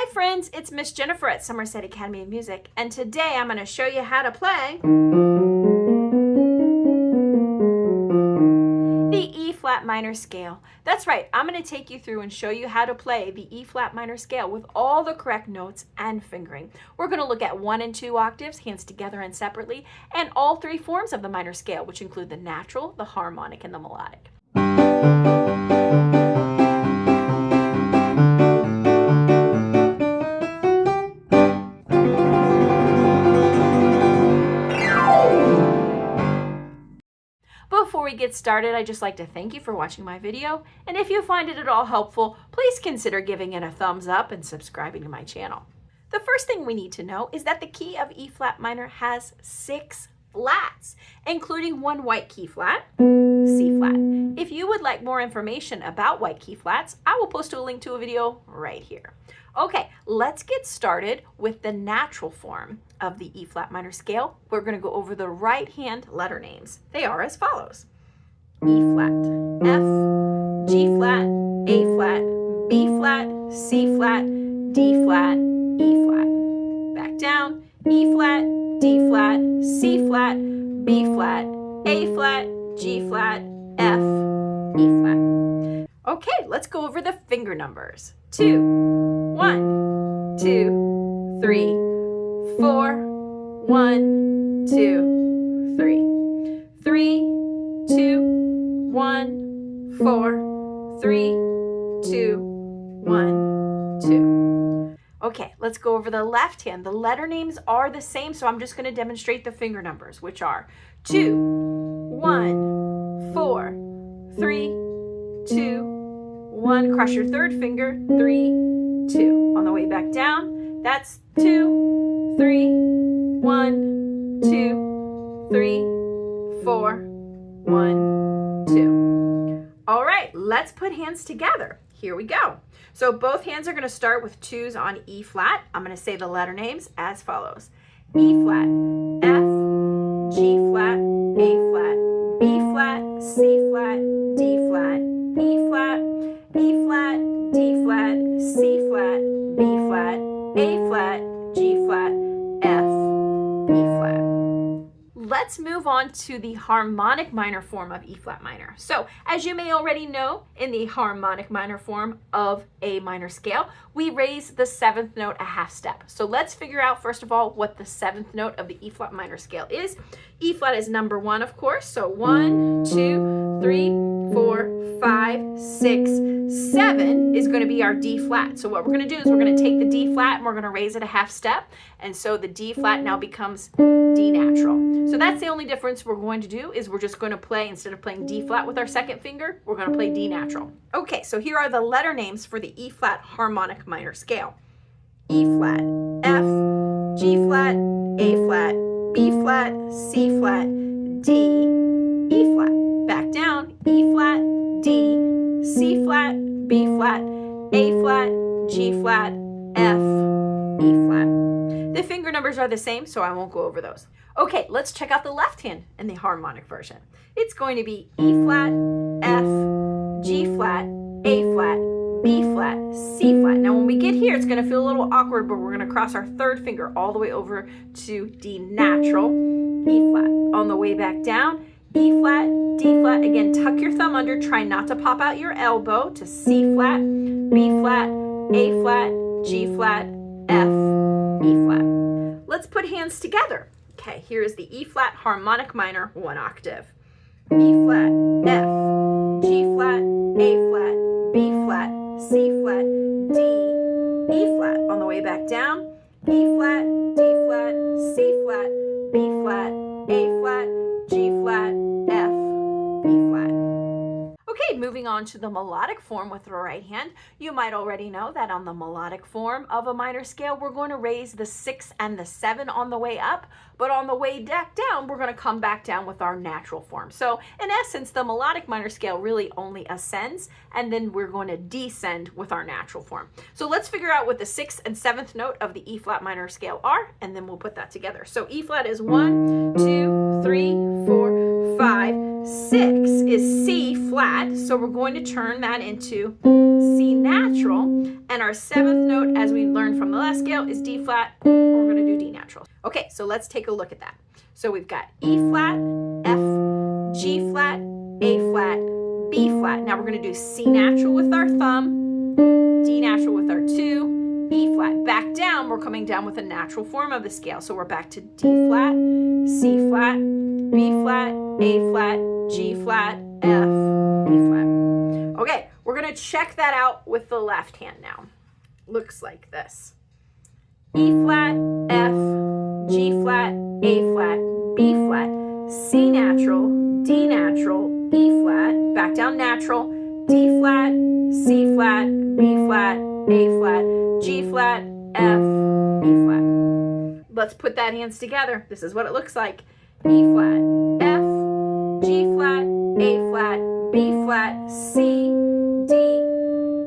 Hi friends, it's Miss Jenifer at Somerset Academy of Music, and today I'm going to show you how to play the E-flat minor scale. That's right, I'm going to take you through and show you how to play the E-flat minor scale with all the correct notes and fingering. We're going to look at 1 and 2 octaves, hands together and separately, and all 3 forms of the minor scale, which include the natural, the harmonic, and the melodic. Before we get started, I'd just like to thank you for watching my video, and if you find it at all helpful, please consider giving it a thumbs up and subscribing to my channel. The first thing we need to know is that the key of E-flat minor has 6 flats, including 1 white key flat, C-flat. If you would like more information about white key flats, I will post a link to a video right here. Okay, let's get started with the natural form of the E-flat minor scale. We're going to go over the right hand letter names. They are as follows: E-flat, F, G-flat, A-flat, B-flat, C-flat, D-flat, E-flat. Back down, E-flat, D-flat, C-flat, B-flat, A-flat, G-flat, F, E-flat. Okay, let's go over the finger numbers. 2, 1, 2, 3, 4, 1, 2, 3. 3, 2, 1, 4, 3, 2, 1, 2. Okay, let's go over the left hand. The letter names are the same, so I'm just going to demonstrate the finger numbers, which are 2, 1, 4, 3, 2, 1. Cross your third finger, 3, 2. On the way back down, that's 2, 3, 1, 2, 3, 4, 1, 2. All right, let's put hands together. Here we go. So both hands are going to start with 2s on E flat. I'm going to say the letter names as follows: E flat, F, G flat, A flat, B flat, C flat, D flat, E flat, E flat, D flat, C flat, B flat, A flat, G flat, F, E flat. Let's move on to the harmonic minor form of E-flat minor. So, as you may already know, in the harmonic minor form of a minor scale, we raise the 7th note a half step. So let's figure out, first of all, what the 7th note of the E-flat minor scale is. E-flat is number 1, of course. So 1, 2, 3, 4, 5, 6, 7 is going to be our D flat. So what we're going to do is we're going to take the D flat and we're going to raise it a half step. And so the D flat now becomes D natural. So that's the only difference we're going to do, is we're just going to play, instead of playing D flat with our second finger, we're going to play D natural. Okay, so here are the letter names for the E flat harmonic minor scale: E flat, F, G flat, A flat, B flat, C flat, D, E flat. Back down, E flat, D, C flat, B flat, A flat, G flat, F, E flat. The finger numbers are the same, so I won't go over those. Okay, let's check out the left hand in the harmonic version. It's going to be E flat, F, G flat, A flat, B flat, C flat. Now when we get here, it's going to feel a little awkward, but we're going to cross our third finger all the way over to D natural, E flat. On the way back down, E flat, D flat. Again, tuck your thumb under, try not to pop out your elbow, to C flat, B flat, A flat, G flat, F, E flat. Let's put hands together. Okay, here's the E flat harmonic minor 1 octave. E flat, F, G flat, A flat, B flat, C flat, D, E flat. On the way back down, E flat, D flat, C flat, B flat, A flat, G flat, F, E flat. Okay, moving on to the melodic form with the right hand. You might already know that on the melodic form of a minor scale, we're going to raise the 6 and the 7 on the way up, but on the way back down, we're going to come back down with our natural form. So in essence, the melodic minor scale really only ascends, and then we're going to descend with our natural form. So let's figure out what the 6th and 7th note of the E-flat minor scale are, and then we'll put that together. So E-flat is 1, 2, 3, 4, 5, 6 is C flat, so we're going to turn that into C natural, and our 7th note, as we learned from the last scale, is D flat. We're going to do D natural. Okay, so let's take a look at that. So we've got E flat, F, G flat, A flat, B flat. Now we're going to do C natural with our thumb, D natural with our 2, E flat. Back down, we're coming down with a natural form of the scale. So we're back to D flat, C flat, B flat, A flat, G flat, F, E flat. Okay, we're going to check that out with the left hand now. Looks like this. E flat, F, G flat, A flat, B flat, C natural, D natural, E flat, back down natural, D flat, C flat, B flat, A flat, G flat, F, E flat. Let's put that hands together. This is what it looks like. E flat, F, G flat, A flat, B flat, C, D,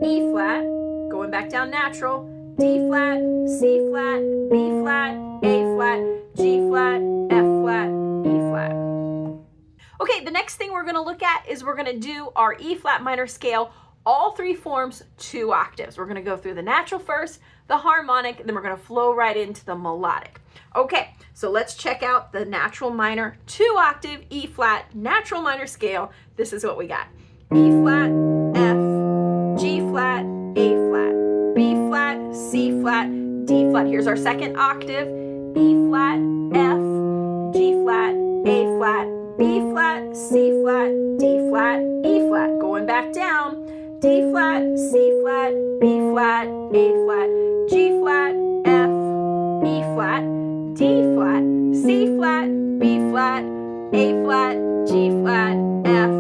E flat, going back down natural, D flat, C flat, B flat, A flat, G flat, F flat, E flat. Okay, the next thing we're going to look at is we're going to do our E flat minor scale, all 3 forms, 2 octaves. We're going to go through the natural first, the harmonic, and then we're going to flow right into the melodic. Okay, so let's check out the natural minor 2-octave E flat natural minor scale. This is what we got. E flat, F, G flat, A flat, B flat, C flat, D flat. Here's our 2nd octave. E flat, F, G flat, A flat, B flat, C flat, D flat, E flat. Going back down. D flat, C flat, B flat, A flat, G flat, F, E flat, D flat, C flat, B flat, A flat, G flat, F,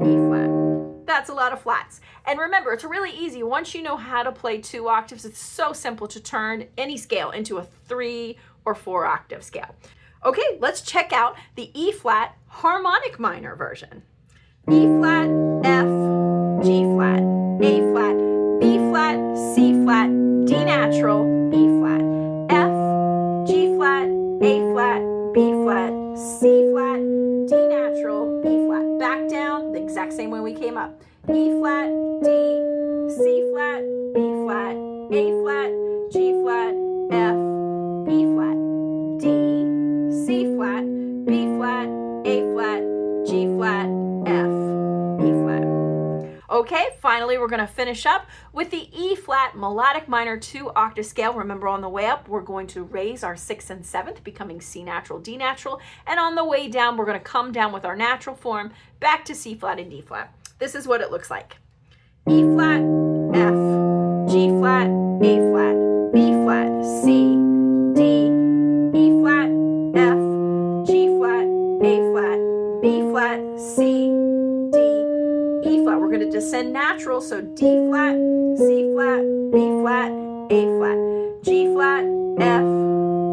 E flat. That's a lot of flats. And remember, it's really easy. Once you know how to play 2 octaves, it's so simple to turn any scale into a 3 or 4 octave scale. Okay, let's check out the E flat harmonic minor version. E flat, F, G flat, A flat, B flat, C flat, D natural, E flat, F, G flat, A flat, B flat, C flat, D natural, E flat. Back down the exact same way we came up. E flat, D, C flat, B flat, A flat, G flat, F, E flat, D, C flat, B flat, A flat, G flat, F, E flat. Okay, finally we're going to finish up with the E flat melodic minor 2-octave scale. Remember, on the way up we're going to raise our 6th and 7th, becoming C natural, D natural, and on the way down we're going to come down with our natural form back to C flat and D flat. This is what it looks like. E flat, F, G flat, A flat, B flat, C, D, E flat, F, G flat, A flat, B flat, C, D, E flat. We're going to descend natural, so D flat, C flat, B flat, A flat, G flat, F,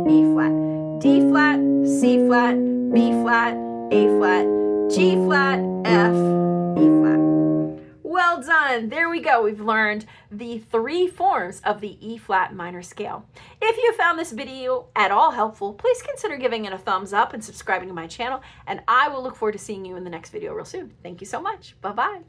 E flat, D flat, C flat, B flat, A flat, G flat, F, E flat. Well done. There we go. We've learned the 3 forms of the E flat minor scale. If you found this video at all helpful, please consider giving it a thumbs up and subscribing to my channel, and I will look forward to seeing you in the next video real soon. Thank you so much. Bye-bye.